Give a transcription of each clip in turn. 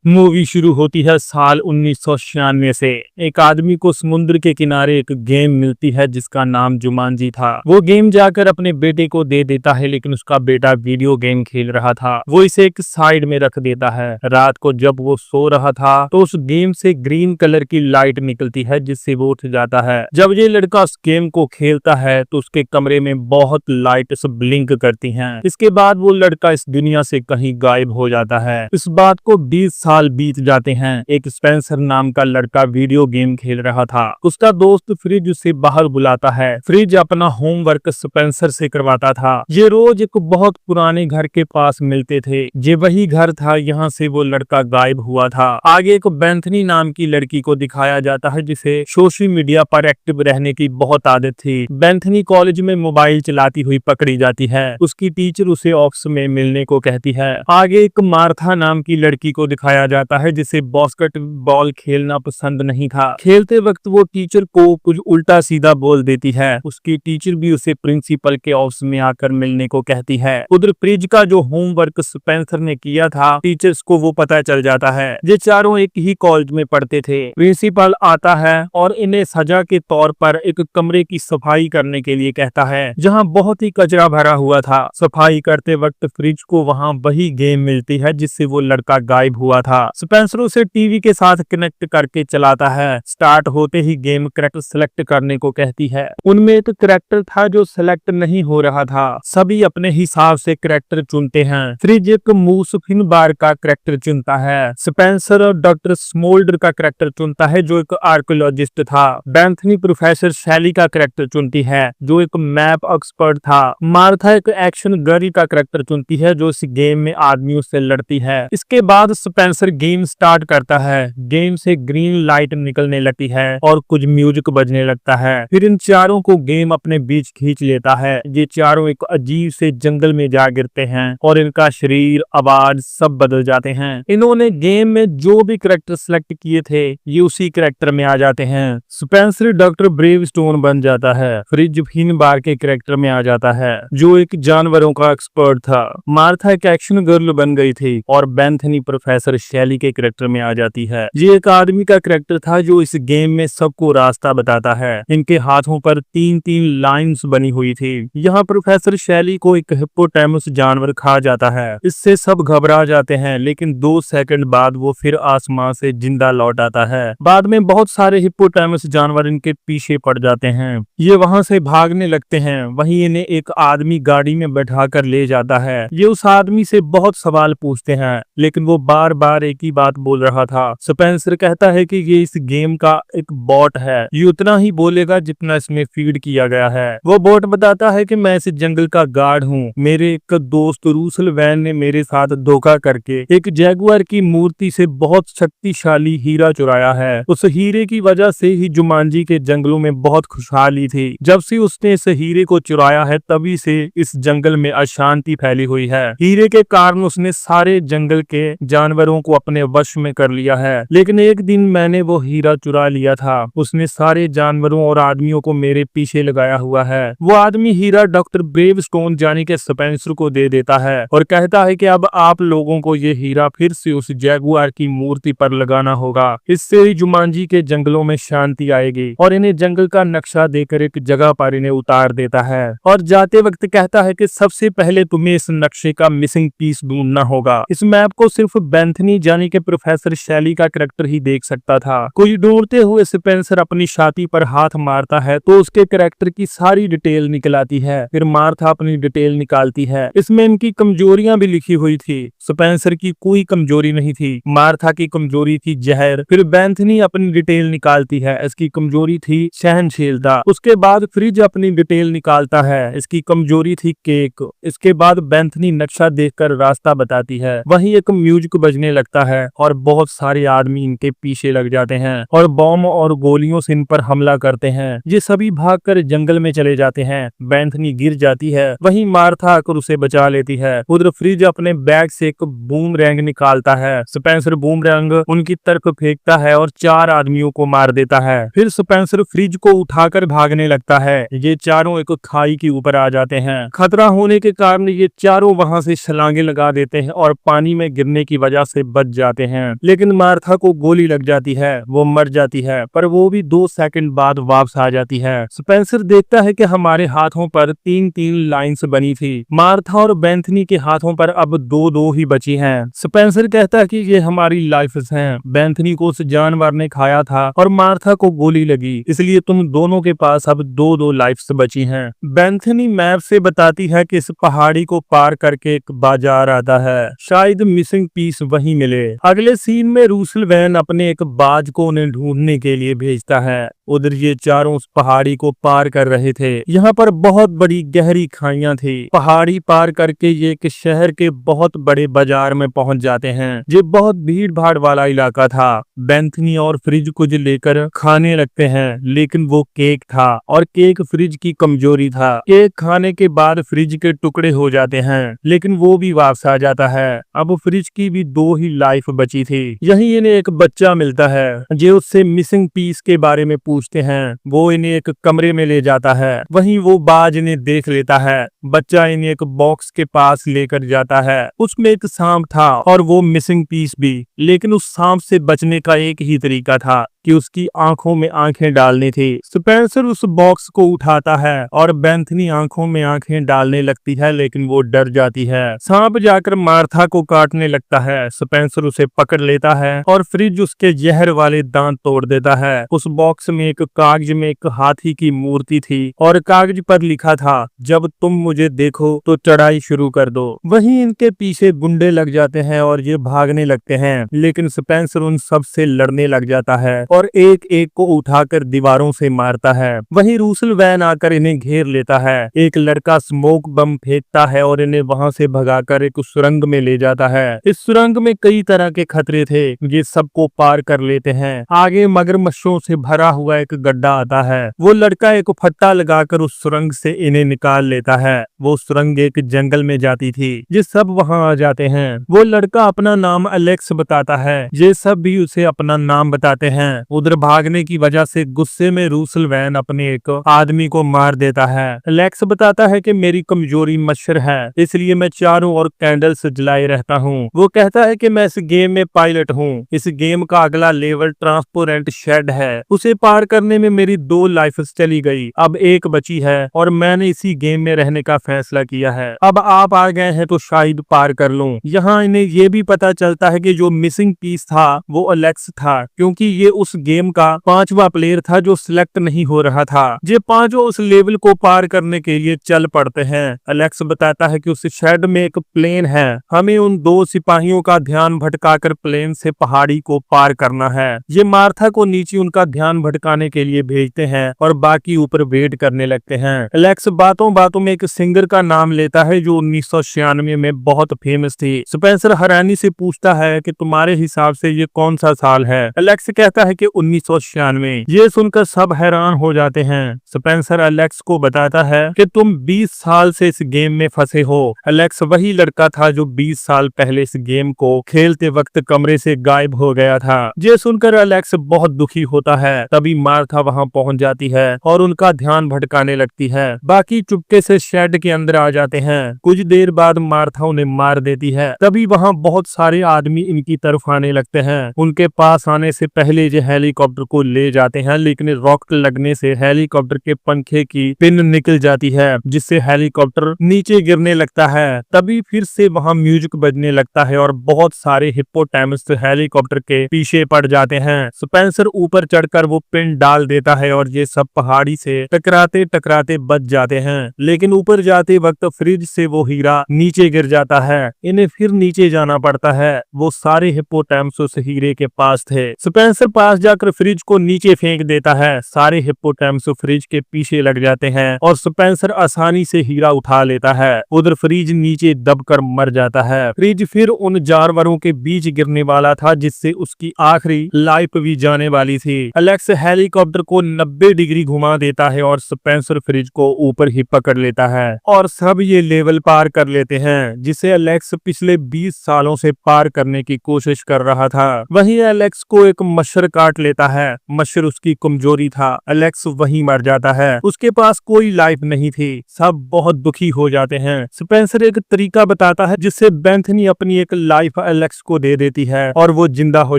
Movie शुरू होती है साल 1996 से। एक आदमी को समुद्र के किनारे एक गेम मिलती है जिसका नाम जुमांजी था। वो गेम जाकर अपने बेटे को दे देता है, लेकिन उसका बेटा वीडियो गेम खेल रहा था। वो इसे एक साइड में रख देता है। रात को जब वो सो रहा था तो उस गेम से ग्रीन कलर की लाइट निकलती है जिससे वो उठ जाता है। जब ये लड़का उस गेम को खेलता है तो उसके कमरे में बहुत लाइट्स ब्लिंक करती हैं। इसके बाद वो लड़का इस दुनिया से कहीं गायब हो जाता है। इस बात को 20 साल बीत जाते हैं। एक स्पेंसर नाम का लड़का वीडियो गेम खेल रहा था। उसका दोस्त फ्रिज उसे बाहर बुलाता है। फ्रिज अपना होमवर्क स्पेंसर से करवाता था। ये रोज एक बहुत पुराने घर के पास मिलते थे। ये वही घर था, यहाँ से वो लड़का गायब हुआ था। आगे एक बेंथनी नाम की लड़की को दिखाया जाता है जिसे सोशल मीडिया पर एक्टिव रहने की बहुत आदत थी। बेंथनी कॉलेज में मोबाइल चलाती हुई पकड़ी जाती है। उसकी टीचर उसे ऑफिस में मिलने को कहती है। आगे एक मार्था नाम की लड़की को दिखाया जाता है जिसे बास्केटबॉल खेलना पसंद नहीं था। खेलते वक्त वो टीचर को कुछ उल्टा सीधा बोल देती है। उसकी टीचर भी उसे प्रिंसिपल के ऑफिस में आकर मिलने को कहती है। उधर फ्रिज का जो होमवर्क स्पेंसर ने किया था, टीचर्स को वो पता चल जाता है। ये चारों एक ही कॉलेज में पढ़ते थे। प्रिंसिपल आता है और इन्हें सजा के तौर पर एक कमरे की सफाई करने के लिए कहता है जहाँ बहुत ही कचरा भरा हुआ था। सफाई करते वक्त फ्रिज को वहाँ वही गेम मिलती है जिससे वो लड़का गायब हुआ था। स्पेंसर उसे टीवी के साथ कनेक्ट करके चलाता है। स्टार्ट होते ही गेम करेक्टर सेलेक्ट करने को कहती है। उनमें एक करेक्टर था जो सेलेक्ट नहीं हो रहा था। सभी अपने हिसाब से करेक्टर चुनते हैं। फ्रिज एक मूस फिनबार का करेक्टर चुनता है। स्पेंसर और डॉक्टर स्मोल्डर का करेक्टर चुनता है जो एक आर्कियोलॉजिस्ट था। बेंथनी प्रोफेसर शैली का करेक्टर चुनती है जो एक मैप एक्सपर्ट था। मार्था एक एक्शन गर्ल का करेक्टर चुनती है जो इस गेम में आदमियों से लड़ती है। इसके बाद स्पेंसर गेम स्टार्ट करता है। गेम से ग्रीन लाइट निकलने लगती है और कुछ म्यूजिक बजने लगता है। फिर इन चारों को गेम अपने बीच खींच लेता है। ये चारों एक अजीब से जंगल में जा गिरते हैं और इनका शरीर, आवाज सब बदल जाते हैं। इन्होंने गेम में जो भी कैरेक्टर सिलेक्ट किए थे ये उसी कैरेक्टर में आ जाते हैं। स्पेंसर डॉक्टर ब्रेवस्टोन बन जाता है। फ्रिज फिनबार के कैरेक्टर में आ जाता है जो एक जानवरों का एक्सपर्ट था। मार्था एक एक्शन गर्ल बन गई थी और बेंथनी प्रोफेसर शैली के कैरेक्टर में आ जाती है। ये एक आदमी का कैरेक्टर था जो इस गेम में सबको रास्ता बताता है। इनके हाथों पर 3-3 लाइंस बनी हुई थी। यहाँ प्रोफेसर शैली को एक हिप्पोटामस जानवर खा जाता है। इससे सब घबरा जाते हैं, लेकिन 2 सेकंड बाद वो फिर आसमान से जिंदा लौट आता है। बाद में बहुत सारे हिप्पोटामस जानवर इनके पीछे पड़ जाते हैं। ये वहां से भागने लगते हैं। वहीं इन्हें एक आदमी गाड़ी में बैठा कर ले जाता है। ये उस आदमी से बहुत सवाल पूछते हैं, लेकिन वो बार बार एक ही बात बोल रहा था। स्पेंसर कहता है कि ये इस गेम का एक बॉट है। ये उतना ही बोलेगा जितना इसमें फीड किया गया है। वो बॉट बताता है कि मैं इस जंगल का गार्ड हूँ। मेरे एक दोस्त रूसल वैन ने मेरे साथ धोखा करके एक जैगुआर की मूर्ति से बहुत शक्तिशाली हीरा चुराया है। उस हीरे की वजह से ही जुमांजी के जंगलों में बहुत खुशहाली थी। जब से उसने इस हीरे को चुराया है तभी से इस जंगल में अशांति फैली हुई है। हीरे के कारण उसने सारे जंगल के जानवरों को अपने वश में कर लिया है। लेकिन एक दिन मैंने वो हीरा चुरा लिया था। उसने सारे जानवरों और आदमियों को मेरे पीछे लगाया हुआ है। वो आदमी हीरा डॉक्टर ब्रेवस्टोन जानी के स्पेंसर को दे देता है और कहता है कि अब आप लोगों को ये हीरा फिर से उस जैगुआर की मूर्ति पर लगाना होगा। इससे ही जुमांजी के जंगलों में शांति आएगी। और इन्हें जंगल का नक्शा देकर एक जगह पर इन्हें उतार देता है और जाते वक्त कहता है कि सबसे पहले तुम्हें इस नक्शे का मिसिंग पीस ढूंढना होगा। इस मैप को सिर्फ बेंथनी जानी के प्रोफेसर शैली का कैरेक्टर ही देख सकता था। कोई ढूंढते हुए स्पेंसर अपनी छाती पर हाथ मारता है तो उसके कैरेक्टर की सारी डिटेल निकल आती है। फिर मार्था अपनी डिटेल निकालती है। इसमें इनकी कमजोरियां भी लिखी हुई थी। स्पेंसर की कोई कमजोरी नहीं थी। मार्था की कमजोरी थी जहर। फिर बेंथनी अपनी डिटेल निकालती है। इसकी कमजोरी थी सहनशीलता। उसके बाद फ्रिज अपनी डिटेल निकालता है। इसकी कमजोरी थी केक। इसके बाद बेंथनी नक्शा देखकर रास्ता बताती है। वहीं एक म्यूजिक बजने लगता है और बहुत सारे आदमी इनके पीछे लग जाते हैं और बॉम्ब और गोलियों से इन पर हमला करते हैं। ये सभी भागकर जंगल में चले जाते हैं। बेंथनी गिर जाती है। वहीं मार्था आकर उसे बचा लेती है। उधर फ्रिज अपने बैग से एक बूमरैंग निकालता है। स्पेंसर बूमरैंग उनकी तरफ फेंकता है और 4 आदमियों को मार देता है। फिर स्पेंसर फ्रिज को उठाकर भागने लगता है। ये चारों एक खाई के ऊपर आ जाते हैं। खतरा होने के कारण ये चारों वहां से छलांगे लगा देते हैं और पानी में गिरने की वजह से बच जाते हैं, लेकिन मार्था को गोली लग जाती है, वो मर जाती है, पर वो भी 2 सेकंड बाद वापस आ जाती है। स्पेंसर देखता है कि हमारे हाथों पर 3-3 लाइंस बनी थी, मार्था और बेंथनी के हाथों पर अब 2-2 ही बची हैं। स्पेंसर कहता है कि ये हमारी लाइफ्स हैं, बेंथनी को उस जानवर ने खाया था और मार्था को गोली लगी, इसलिए तुम दोनों के पास अब 2-2 लाइफ्स बची हैं। बेंथनी मैप से बताती है कि इस पहाड़ी को पार करके एक बाजार आता है, शायद मिसिंग पीस वहीं मिले। अगले सीन में रूसल वैन अपने एक बाज को उन्हें ढूंढने के लिए भेजता है। उधर ये चारों उस पहाड़ी को पार कर रहे थे। यहाँ पर बहुत बड़ी गहरी खाइयां थी। पहाड़ी पार करके ये एक शहर के बहुत बड़े बाजार में पहुंच जाते हैं। ये बहुत भीड़ भाड़ वाला इलाका था। बेंथनी और फ्रिज कुछ लेकर खाने लगते हैं, लेकिन वो केक था और केक फ्रिज की कमजोरी था। केक खाने के बाद फ्रिज के टुकड़े हो जाते हैं, लेकिन वो भी वापस आ जाता है। अब फ्रिज की भी 2 ही लाइफ बची थी। यहीं इन्हें एक बच्चा मिलता है जो उससे मिसिंग पीस के बारे में पूछते हैं। वो इन्हें एक कमरे में ले जाता है। वहीं वो बाज इन्हें देख लेता है। बच्चा इन्हें एक बॉक्स के पास लेकर जाता है। उसमें एक सांप था और वो मिसिंग पीस भी, लेकिन उस सांप से बचने का एक ही तरीका था कि उसकी आंखों में आंखें डालनी थी। स्पेंसर उस बॉक्स को उठाता है और बेंथनी आंखों में आंखें डालने लगती है, लेकिन वो डर जाती है। सांप जाकर मार्था को काटने लगता है। स्पेंसर उसे पकड़ लेता है और फ्रिज उसके जहर वाले दांत तोड़ देता है। उस बॉक्स में एक कागज में एक हाथी की मूर्ति थी और कागज पर लिखा था, जब तुम मुझे देखो तो चढ़ाई शुरू कर दो। वहीं इनके पीछे गुंडे लग जाते हैं और ये भागने लगते हैं, लेकिन स्पेंसर उन सब से लड़ने लग जाता है और एक एक को उठाकर दीवारों से मारता है। वहीं रूसल वैन आकर इन्हें घेर लेता है। एक लड़का स्मोक बम फेंकता है और इन्हें वहां से भगाकर एक सुरंग में ले जाता है। इस सुरंग में कई तरह के खतरे थे, ये सबको पार कर लेते हैं। आगे मगरमच्छों से भरा हुआ एक गड्ढा आता है। वो लड़का एक फट्टा लगाकर उस सुरंग से इन्हें निकाल लेता है। वो सुरंग एक जंगल में जाती थी। ये सब वहां आ जाते हैं। वो लड़का अपना नाम अलेक्स बताता है। ये सब भी उसे अपना नाम बताते हैं। उधर भागने की वजह से गुस्से में रूसल वैन अपने एक आदमी को मार देता है। अलेक्स बताता है कि मेरी कमजोरी मच्छर है, इसलिए मैं चारों ओर कैंडल्स जलाए रहता हूँ। वो कहता है कि मैं इस गेम में पायलट हूँ। इस गेम का अगला लेवल ट्रांसपेरेंट शेड है। उसे पार करने में मेरी 2 लाइफ चली गई, अब 1 बची है और मैंने इसी गेम में रहने का फैसला किया है। अब आप आ गए हैं तो शायद पार कर लूं। यहाँ इन्हें ये भी पता चलता है कि जो मिसिंग पीस था वो अलेक्स था, क्योंकि ये उस गेम का 5वां प्लेयर था जो सिलेक्ट नहीं हो रहा था। ये पांचों उस लेवल को पार करने के लिए चल पड़ते हैं। अलेक्स बताता है कि उस शेड में एक प्लेन है, हमें उन 2 सिपाहियों का ध्यान भटकाकर प्लेन से पहाड़ी को पार करना है। ये मार्था को नीचे उनका ध्यान भटकाने के लिए भेजते हैं और बाकी ऊपर वेट करने लगते हैं। अलेक्स बातों बातों में एक सिंगर का नाम लेता है जो 1996 में बहुत फेमस थी। स्पेंसर हैरानी से पूछता है कि तुम्हारे हिसाब से ये कौन सा साल है। अलेक्स कहता है कि 1996। ये सुनकर सब हैरान हो जाते हैं। स्पेंसर अलेक्स को बताता है कि तुम 20 साल से इस गेम में फंसे हो। अलेक्स वही लड़का था जो 20 साल पहले इस गेम को खेलते वक्त कमरे से गायब हो गया था। ये सुनकर अलेक्स बहुत दुखी होता है। तभी मार्था वहां पहुंच जाती है और उनका ध्यान भटकाने लगती है। बाकी चुपके से शेड के अंदर आ जाते हैं। कुछ देर बाद मार्था उन्हें मार देती है। तभी वहां बहुत सारे आदमी इनकी तरफ आने लगते हैं। उनके पास आने से पहले ये हेलीकॉप्टर को ले जाते हैं, लेकिन रॉकेट लगने से हेलीकॉप्टर के पंखे की पिन निकल जाती है, जिससे हेलीकॉप्टर नीचे गिरने लगता है। तभी फिर से वहां म्यूजिक बजने लगता है और बहुत सारे हिप्पोटामस हेलीकॉप्टर के पीछे पड़ जाते हैं। स्पेंसर ऊपर चढ़कर वो पिन डाल देता है और ये सब पहाड़ी से टकराते टकराते बच जाते हैं। लेकिन ऊपर जाते वक्त फ्रिज से वो हीरा नीचे गिर जाता है। इन्हें फिर नीचे जाना पड़ता है। वो सारे हिप्पोटामस उस हीरे के पास थे। स्पेंसर पास जाकर फ्रिज को नीचे फेंक देता है। सारे हिप्पोटामस फ्रिज के पीछे लग जाते हैं और स्पेंसर आसानी से हीरा उठा लेता है। उधर फ्रिज नीचे दबकर मर जाता है। फ्रिज फिर उन जानवरों के बीच गिरने वाला था, जिससे उसकी आखिरी लाइफ भी जाने वाली थी। अलेक्स हेलीकॉप्टर को 90 डिग्री घुमा देता है और स्पेंसर फ्रिज को ऊपर ही पकड़ लेता है और सब ये लेवल पार कर लेते हैं, जिसे अलेक्स पिछले 20 सालों से पार करने की कोशिश कर रहा था। वहीं अलेक्स को एक मच्छर काट लेता है। मच्छर उसकी कमजोरी था। एलेक्स वहीं मर जाता है। उसके पास कोई लाइफ नहीं थी। सब बहुत दुखी हो जाते हैं। स्पेंसर एक तरीका बताता है जिससे बेंथनी अपनी एक लाइफ एलेक्स को दे देती है और वो जिंदा हो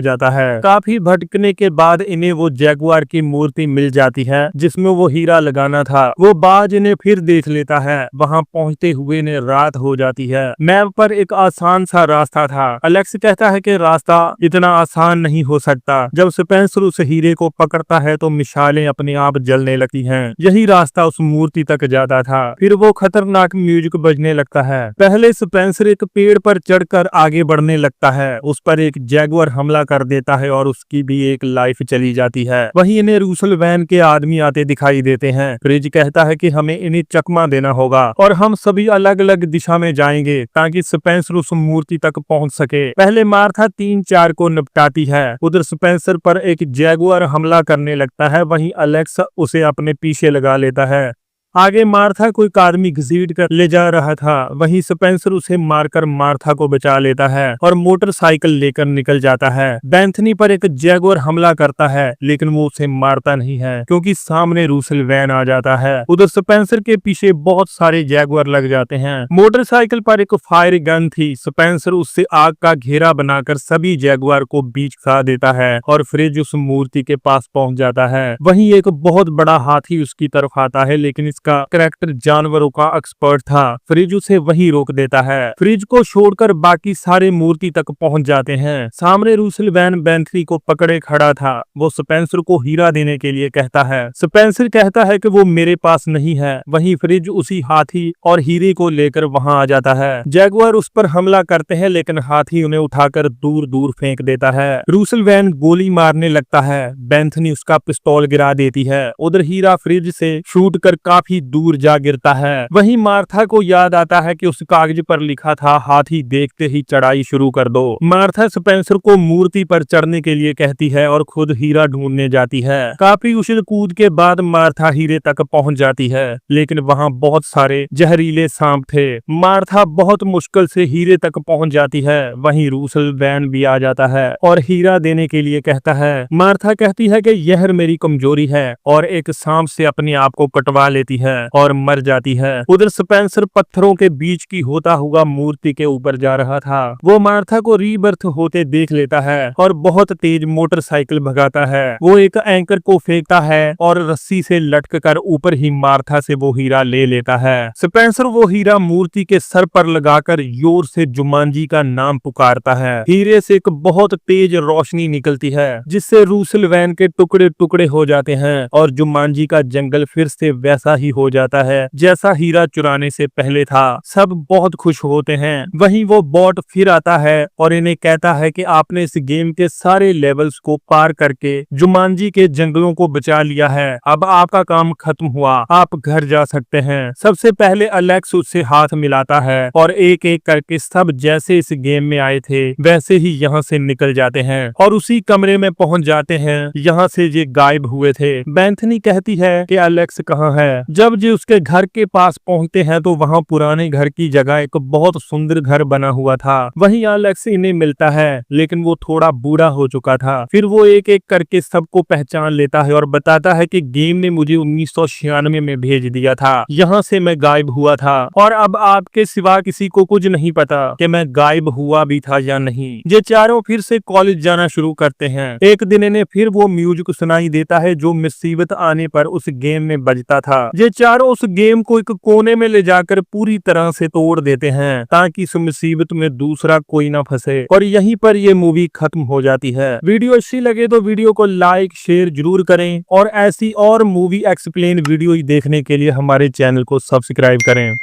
जाता है। काफी भटकने के बाद इन्हें वो जैगुआर की मूर्ति मिल जाती है जिसमें वो हीरा लगाना था। वो बाज इन्हें फिर देख लेता है। वहां पहुंचते हुए इन्हें रात हो जाती है। मैप पर एक आसान सा रास्ता था। एलेक्स कहता है कि रास्ता इतना आसान नहीं हो सकता। जब स्पेंसर उस हीरे को पकड़ता है तो मिसालें अपने आप जलने लगती हैं। यही रास्ता उस मूर्ति तक जाता था। फिर वो खतरनाक म्यूजिक बजने लगता है। पहले स्पेंसर एक पेड़ पर चढ़कर आगे बढ़ने लगता है। उस पर एक जैगुआर हमला कर देता है और उसकी भी एक लाइफ चली जाती है। वहीं इन्हें रूसल वैन के आदमी आते दिखाई देते हैं। फ्रिज कहता है कि हमें इन्हें चकमा देना होगा और हम सभी अलग अलग दिशा में जाएंगे ताकि स्पेंसर उस मूर्ति तक पहुंच सके। पहले मार्था 3-4 को निपटाती है। उधर स्पेंसर पर एक जैगुआर हमला करने लगता है। वहीं एलेक्स उसे अपने पीछे लगा लेता है। आगे मार्था को एक आदमी घसीट कर ले जा रहा था। वहीं स्पेंसर उसे मारकर मार्था को बचा लेता है और मोटरसाइकिल लेकर निकल जाता है। बेंथनी पर एक जैगुआर हमला करता है लेकिन वो उसे मारता नहीं है क्योंकि सामने रूसल वैन आ जाता है। उधर स्पेंसर के पीछे बहुत सारे जैगुआर लग जाते हैं। मोटरसाइकिल पर एक फायर गन थी। स्पेंसर उससे आग का घेरा बनाकर सभी जैगुआर को बीच खा देता है और फ्रिज उस मूर्ति के पास पहुंच जाता है। वहीं एक बहुत बड़ा हाथी उसकी तरफ आता है लेकिन का कैरेक्टर जानवरों का एक्सपर्ट था। फ्रिज उसे वहीं रोक देता है। फ्रिज को छोड़कर बाकी सारे मूर्ति तक पहुंच जाते हैं। सामने रूसल वैन बेंथनी को पकड़े खड़ा था। वो स्पेंसर को हीरा देने के लिए कहता है। स्पेंसर कहता है कि वो मेरे पास नहीं है। वहीं फ्रिज उसी हाथी और हीरे को लेकर वहां आ जाता है। जैगुआर उस पर हमला करते हैं लेकिन हाथी उन्हें उठाकर दूर दूर फेंक देता है। रूसल वैन गोली मारने लगता है। बेंथनी उसका पिस्तौल गिरा देती है। उधर हीरा फ्रिज से शूट कर काफी दूर जा गिरता है। वहीं मार्था को याद आता है कि उस कागज पर लिखा था हाथी देखते ही चढ़ाई शुरू कर दो। मार्था स्पेंसर को मूर्ति पर चढ़ने के लिए कहती है और खुद हीरा ढूंढने जाती है। काफी उछल कूद के बाद मार्था हीरे तक पहुंच जाती है लेकिन वहां बहुत सारे जहरीले सांप थे। मार्था बहुत मुश्किल से हीरे तक पहुंच जाती है। वहीं रूसल वैन भी आ जाता है और हीरा देने के लिए कहता है। मार्था कहती है कि यह मेरी कमजोरी है और एक सांप से अपने आप को कटवा लेती है और मर जाती है। उधर स्पेंसर पत्थरों के बीच की होता हुआ मूर्ति के ऊपर जा रहा था। वो मार्था को रीबर्थ होते देख लेता है और बहुत तेज मोटरसाइकिल भगाता है। वो एक एंकर को फेंकता है और रस्सी से लटककर ऊपर ही मार्था से वो हीरा ले लेता है। स्पेंसर वो हीरा मूर्ति के सर पर लगाकर जोर से जुमांजी का नाम पुकारता है। हीरे से एक बहुत तेज रोशनी निकलती है जिससे रूसल वैन के टुकड़े टुकड़े हो जाते हैं और जुमांजी का जंगल फिर से वैसा ही हो जाता है जैसा हीरा चुराने से पहले था। सब बहुत खुश होते हैं। वहीं वो बॉट फिर आता है और इन्हें कहता है कि आपने इस गेम के सारे लेवल्स को पार करके जुमांजी के जंगलों को बचा लिया है। अब आपका काम खत्म हुआ। आप घर जा सकते हैं। सबसे पहले एलेक्स उससे हाथ मिलाता है और एक एक करके सब जैसे इस गेम में आए थे वैसे ही यहाँ से निकल जाते हैं और उसी कमरे में पहुंच जाते हैं यहाँ से ये गायब हुए थे। बेंथनी कहती है कि एलेक्स कहाँ है। जब जी उसके घर के पास पहुंचते हैं तो वहां पुराने घर की जगह एक बहुत सुंदर घर बना हुआ था। वहीं एलेक्स इन्हें मिलता है लेकिन वो थोड़ा बूढ़ा हो चुका था। फिर वो एक एक करके सबको पहचान लेता है और बताता है कि गेम ने मुझे 1996 में भेज दिया था। यहाँ से मैं गायब हुआ था और अब आपके सिवा किसी को कुछ नहीं पता कि मैं गायब हुआ भी था या नहीं। ये चारों फिर से कॉलेज जाना शुरू करते हैं। एक दिन इन्हें फिर वो म्यूजिक सुनाई देता है जो मुसीबत आने पर उस गेम में बजता था। ये चारों उस गेम को एक कोने में ले जाकर पूरी तरह से तोड़ देते हैं ताकि इस मुसीबत में दूसरा कोई ना फंसे और यहीं पर ये मूवी खत्म हो जाती है। वीडियो अच्छी लगे तो वीडियो को लाइक शेयर जरूर करें और ऐसी और मूवी एक्सप्लेन वीडियो देखने के लिए हमारे चैनल को सब्सक्राइब करें।